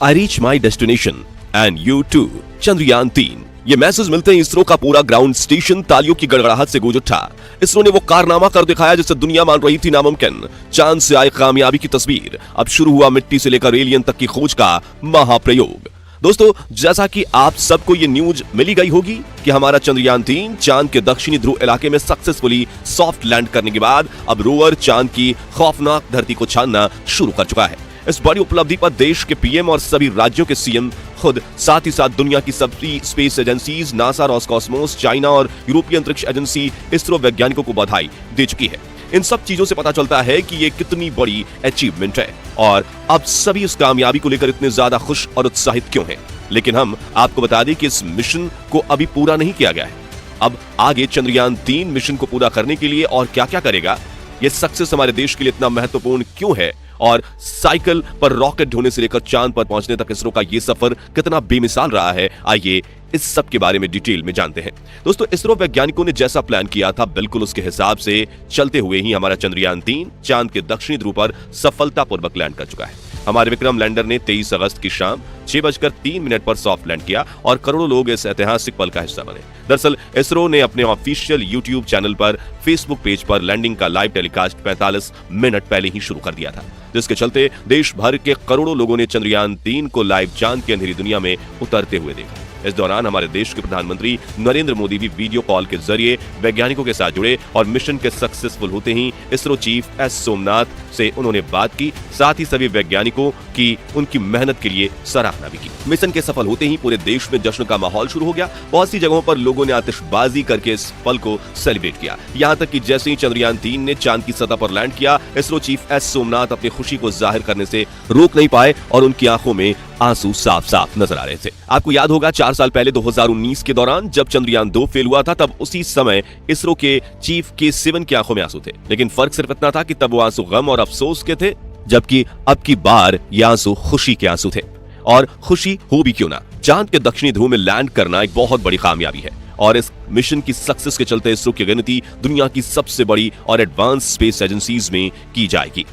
I reach my destination and you too. Chandrayaan. ये message मिलते ही इसरो का पूरा ग्राउंड स्टेशन तालियों की गड़गड़ाहट से गूंज उठा। इसरो ने वो कारनामा कर दिखाया जिसे दुनिया मान रही थी नामुमकिन। चांद से आए कामयाबी की तस्वीर। अब शुरू हुआ मिट्टी से लेकर एलियन तक की खोज का महाप्रयोग। दोस्तों, जैसा कि आप सबको ये न्यूज मिली गई होगी कि हमारा चंद्रयान-3 चांद के दक्षिणी ध्रुव इलाके में सक्सेसफुली सॉफ्ट लैंड करने के बाद अब रोवर चांद की खौफनाक धरती को छानना शुरू कर चुका है। इस बड़ी उपलब्धि पर देश के पीएम और सभी राज्यों के सीएम खुद, साथ ही साथ दुनिया की सभी space agencies, NASA, Roscosmos, China और यूरोपीय अंतरिक्ष एजेंसी इसरो वैज्ञानिकों को बधाई दे चुकी है। इन सब चीजों से पता चलता है कि ये कितनी बड़ी अचीवमेंट है और अब सभी इस कामयाबी को लेकर इतने ज्यादा खुश और उत्साहित क्यों हैं। लेकिन हम आपको बता दें कि इस मिशन को अभी पूरा नहीं किया गया है। अब आगे चंद्रयान-3 मिशन को पूरा करने के लिए और क्या क्या करेगा, ये सक्सेस हमारे देश के लिए इतना महत्वपूर्ण क्यों है और साइकिल पर रॉकेट ढोने से लेकर चांद पर पहुंचने तक इसरो का ये सफर कितना बेमिसाल रहा है, आइए इस सब के बारे में डिटेल में जानते हैं। दोस्तों, इसरो वैज्ञानिकों ने जैसा प्लान किया था बिल्कुल उसके हिसाब से चलते हुए ही हमारा चंद्रयान-3 चांद के दक्षिणी ध्रुव पर सफलतापूर्वक लैंड कर चुका है। हमारे विक्रम लैंडर ने 23 अगस्त की शाम 6:03 पर सॉफ्ट लैंड किया और करोड़ों लोग इस ऐतिहासिक पल का हिस्सा बने। दरअसल इसरो ने अपने ऑफिशियल यूट्यूब चैनल पर, फेसबुक पेज पर लैंडिंग का लाइव टेलीकास्ट 45 मिनट पहले ही शुरू कर दिया था, जिसके चलते देश भर के करोड़ों लोगों ने चंद्रयान-3 को लाइव चांद की अंधेरी दुनिया में उतरते हुए देखा। इस दौरान हमारे देश के प्रधानमंत्री नरेंद्र मोदी भी वीडियो कॉल के जरिए वैज्ञानिकों के साथ जुड़े और मिशन के सक्सेसफुल होते ही इसरो चीफ एस सोमनाथ से उन्होंने बात की, साथ ही सभी वैज्ञानिकों की उनकी मेहनत के लिए सराहना भी की। मिशन के सफल होते ही पूरे देश में जश्न का माहौल शुरू हो गया। बहुत सी जगहों पर लोगों ने आतिशबाजी करके इस पल को सेलिब्रेट किया। यहाँ तक कि जैसे ही चंद्रयान-3 ने चांद की सतह पर लैंड किया, इसरो चीफ एस सोमनाथ अपनी खुशी को जाहिर करने से रोक नहीं पाए और उनकी आंखों में आंसू साफ साफ नजर आ रहे थे। आपको याद होगा 4 साल पहले 2019 के दौरान जब चंद्रयान-2 फेल हुआ था, तब उसी समय इसरो के चीफ K-7 की आंखों में आंसू थे। लेकिन फर्क सिर्फ इतना था कि तब वो आंसू गम और अफसोस के थे, जबकि अब की बार ये आंसू खुशी के आंसू थे। और खुशी हो भी क्यों ना, चांद के दक्षिणी ध्रुव में लैंड करना एक बहुत बड़ी कामयाबी है और इस मिशन की सक्सेस के चलते इसरो की गिनती दुनिया की सबसे बड़ी और एडवांस स्पेस एजेंसीज में की जाएगी।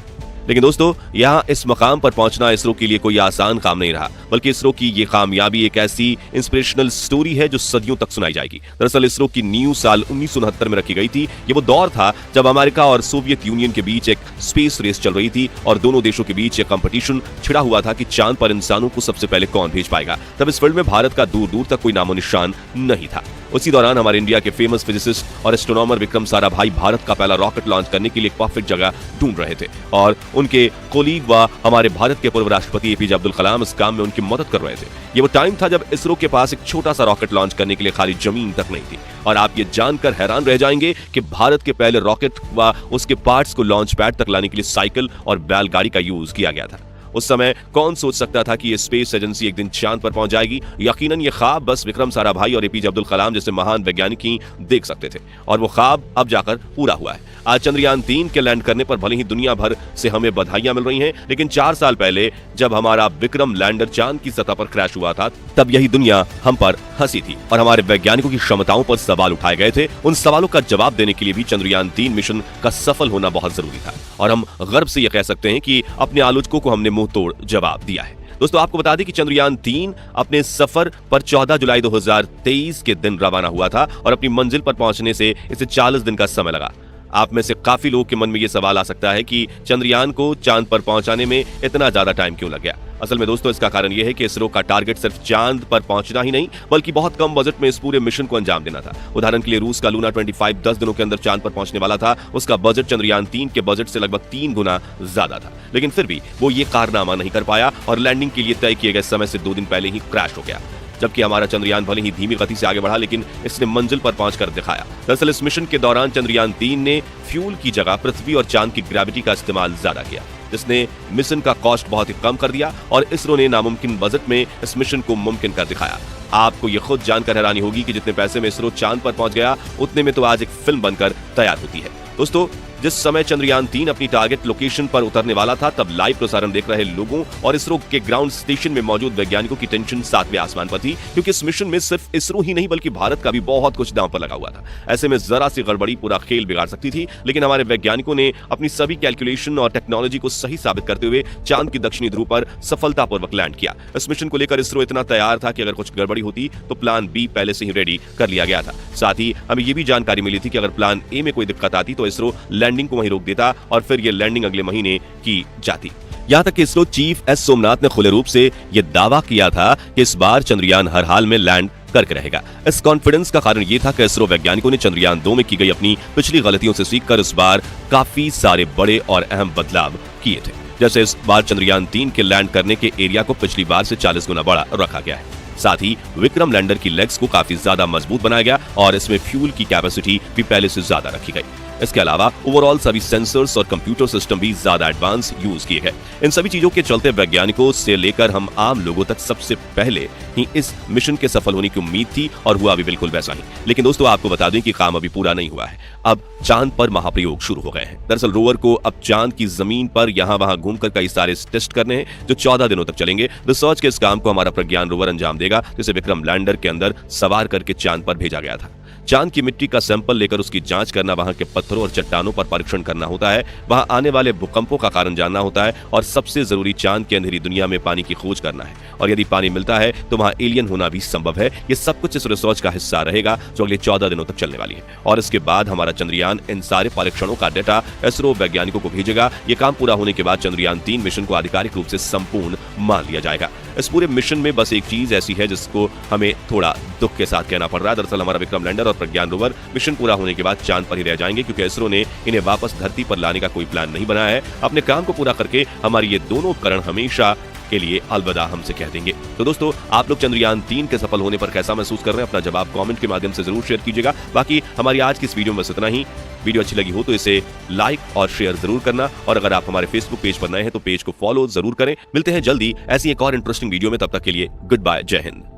लेकिन दोस्तों, यहाँ इस मकाम पर पहुंचना इसरो के लिए कोई आसान काम नहीं रहा, बल्कि इसरो की ये कामयाबी एक ऐसी इंस्पिरेशनल स्टोरी है जो सदियों तक सुनाई जाएगी। दरअसल इसरो की नींव साल 1969 में रखी गई थी। ये वो दौर था जब अमेरिका और सोवियत यूनियन के बीच एक स्पेस रेस चल रही थी और दोनों देशों के बीच एक कंपटीशन छिड़ा हुआ था कि चांद पर इंसानों को सबसे पहले कौन भेज पाएगा। तब इस फील्ड में भारत का दूर दूर तक कोई नामो निशान नहीं था। उसी दौरान हमारे इंडिया के फेमस फिजिसिस्ट और एस्ट्रोनॉमर विक्रम साराभाई भारत का पहला रॉकेट लॉन्च करने के लिए एक परफेक्ट जगह ढूंढ रहे थे और उनके कोलीग व हमारे भारत के पूर्व राष्ट्रपति एपीजे अब्दुल कलाम इस काम में उनकी मदद कर रहे थे। ये वो टाइम था जब इसरो के पास एक छोटा सा रॉकेट लॉन्च करने के लिए खाली जमीन तक नहीं थी। और आप ये जानकर हैरान रह जाएंगे कि भारत के पहले रॉकेट व उसके पार्ट्स को लॉन्च पैड तक लाने के लिए साइकिल और बैलगाड़ी का यूज किया गया था। उस समय कौन सोच सकता था कि ये स्पेस एजेंसी एक दिन चांद पर पहुंच जाएगी। यकीनन ये ख्वाब बस विक्रम साराभाई और एपीजे अब्दुल कलाम जैसे महान वैज्ञानिक ही देख सकते थे और वो ख्वाब अब जाकर पूरा हुआ है। आज चंद्रयान-3 के लैंड करने पर भले ही दुनिया भर से हमें बधाइयां मिल रही हैं, लेकिन 4 साल पहले जब हमारा विक्रम लैंडर चांद की सतह पर क्रैश हुआ था, तब यही दुनिया हम पर हंसी थी और हमारे वैज्ञानिकों की क्षमताओं पर सवाल उठाए गए थे। उन सवालों का जवाब देने के लिए भी चंद्रयान-3 मिशन का सफल होना बहुत जरूरी था और हम गर्व से यह कह सकते हैं कि अपने आलोचकों को हमने मुंह तोड़ जवाब दिया है। दोस्तों, आपको बता दें कि चंद्रयान-3 अपने सफर पर 14 जुलाई 2023 के दिन रवाना हुआ था और अपनी मंजिल पर पहुंचने से इसे 40 दिन का समय लगा। आप में से काफी लोगों के मन में यह सवाल आ सकता है कि चंद्रयान को चांद पर पहुंचाने में इतना ज्यादा टाइम क्यों लग गया। असल में दोस्तों, इसका कारण यह है कि इसरो का टारगेट सिर्फ चांद पर पहुंचना ही नहीं, बल्कि बहुत कम बजट में इस पूरे मिशन को अंजाम देना था। उदाहरण के लिए रूस का लूना 25 10 दिनों के अंदर चांद पर पहुंचने वाला था। उसका बजट चंद्रयान-3 के बजट से लगभग 3 गुना ज्यादा था, लेकिन फिर भी वो ये कारनामा नहीं कर पाया और लैंडिंग के लिए तय किए गए समय से 2 दिन पहले ही क्रैश हो गया। जबकि हमारा चंद्रयान भले ही धीमी गति से आगे बढ़ा, लेकिन इसने मंजिल पर पहुंचकर दिखाया। दरअसल इस मिशन के दौरान चंद्रयान-3 ने फ्यूल की जगह पृथ्वी और चांद की ग्रेविटी का इस्तेमाल ज्यादा किया, जिसने मिशन का कॉस्ट बहुत ही कम कर दिया और इसरो ने नामुमकिन बजट में इस मिशन को मुमकिन कर दिखाया। आपको ये खुद जानकर हैरानी होगी कि जितने पैसे में इसरो चांद पर पहुंच गया, उतने में तो आज एक फिल्म बनकर तैयार होती है। दोस्तों, जिस समय चंद्रयान 3 अपनी टारगेट लोकेशन पर उतरने वाला था, तब लाइव प्रसारण देख रहे लोगों और इसरो के ग्राउंड स्टेशन में मौजूद वैज्ञानिकों की टेंशन सातवें आसमान पर थी, क्योंकि इस मिशन में सिर्फ इसरो ही नहीं बल्कि भारत का भी बहुत कुछ दांव पर लगा हुआ था। ऐसे में जरा सी गड़बड़ी पूरा खेल बिगाड़ सकती थी, लेकिन हमारे वैज्ञानिकों ने अपनी सभी कैलकुलेशन और टेक्नोलॉजी को सही साबित करते हुए चांद की दक्षिणी ध्रुव पर सफलतापूर्वक लैंड किया। इस मिशन को लेकर इसरो इतना तैयार था कि अगर कुछ गड़बड़ी होती तो प्लान बी पहले से ही रेडी कर लिया गया था। साथ ही हमें यह भी जानकारी मिली थी कि अगर प्लान ए में कोई दिक्कत आती तो इसरो लैंडिंग को वहीं रोक देता और फिर यह लैंडिंग अगले महीने की जाती। यहां तक कि इसरो चीफ एस सोमनाथ ने खुले रूप से यह दावा किया था कि इस बार चंद्रयान हर हाल में लैंड करके रहेगा। इस कॉन्फिडेंस का कारण यह था कि इसरो वैज्ञानिकों ने चंद्रयान 2 में की गई अपनी पिछली गलतियों से सीखकर इस बार काफी सारे बड़े और अहम बदलाव किए थे। जैसे इस बार चंद्रयान 3 के लैंड करने के एरिया को पिछली बार से 40 गुना बड़ा रखा गया है। साथ ही विक्रम लैंडर की लेग्स को काफी ज्यादा मजबूत बनाया गया और इसमें फ्यूल की कैपेसिटी भी पहले से ज्यादा रखी गई। इसके अलावा ओवरऑल सभी सेंसर्स और कंप्यूटर सिस्टम भी ज्यादा एडवांस यूज किए गए। इन सभी चीजों के चलते वैज्ञानिकों से लेकर हम आम लोगों तक सबसे पहले ही इस मिशन के सफल होने की उम्मीद थी और हुआ भी बिल्कुल वैसा ही। लेकिन दोस्तों, आपको बता दें कि काम अभी पूरा नहीं हुआ है। अब चांद पर महाप्रयोग शुरू हो गए हैं। दरअसल रोवर को अब चांद की जमीन पर यहां वहां घूमकर कई सारे टेस्ट करने हैं जो 14 दिनों तक चलेंगे। रिसर्च के इस काम को हमारा प्रज्ञान रोवर अंजाम देगा, जिसे विक्रम लैंडर के अंदर सवार करके चांद पर भेजा गया था। चांद की मिट्टी का सैंपल लेकर उसकी जांच करना, वहां के पत्थरों और चट्टानों पर परीक्षण करना होता है, वहां आने वाले भूकंपों का कारण जानना होता है और सबसे जरूरी चांद की अंधेरी दुनिया में पानी की खोज करना है। और यदि पानी मिलता है तो वहां एलियन होना भी संभव है। ये सब कुछ इस रिसर्च का हिस्सा रहेगा जो अगले 14 दिनों तक चलने वाली है। और इसके बाद हमारा चंद्रयान इन सारे परीक्षणों का डेटा इसरो वैज्ञानिकों को भेजेगा। ये काम पूरा होने के बाद चंद्रयान 3 मिशन को आधिकारिक रूप से संपूर्ण मान लिया जाएगा। इस पूरे मिशन में बस एक चीज ऐसी है जिसको हमें थोड़ा दुख के साथ कहना पड़ रहा है। दरअसल हमारा विक्रम लैंडर और प्रज्ञान रोवर मिशन पूरा होने के बाद चांद पर ही रह जाएंगे, क्योंकि इसरो ने इन्हें वापस धरती पर लाने का कोई प्लान नहीं बनाया है। अपने काम को पूरा करके हमारी ये दोनों उपकरण हमेशा के लिए अलविदा हमसे कह देंगे। तो दोस्तों, आप लोग चंद्रयान 3 के सफल होने पर कैसा महसूस कर रहे हैं? अपना जवाब कमेंट के माध्यम से जरूर शेयर कीजिएगा। बाकी हमारी आज की इस वीडियो में बस इतना ही। वीडियो अच्छी लगी हो तो इसे लाइक और शेयर जरूर करना, और अगर आप हमारे फेसबुक पेज पर नए हैं तो पेज को फॉलो जरूर करें। मिलते हैं जल्दी ऐसी एक और इंटरेस्टिंग वीडियो में, तब तक के लिए गुड बाय, जय हिंद।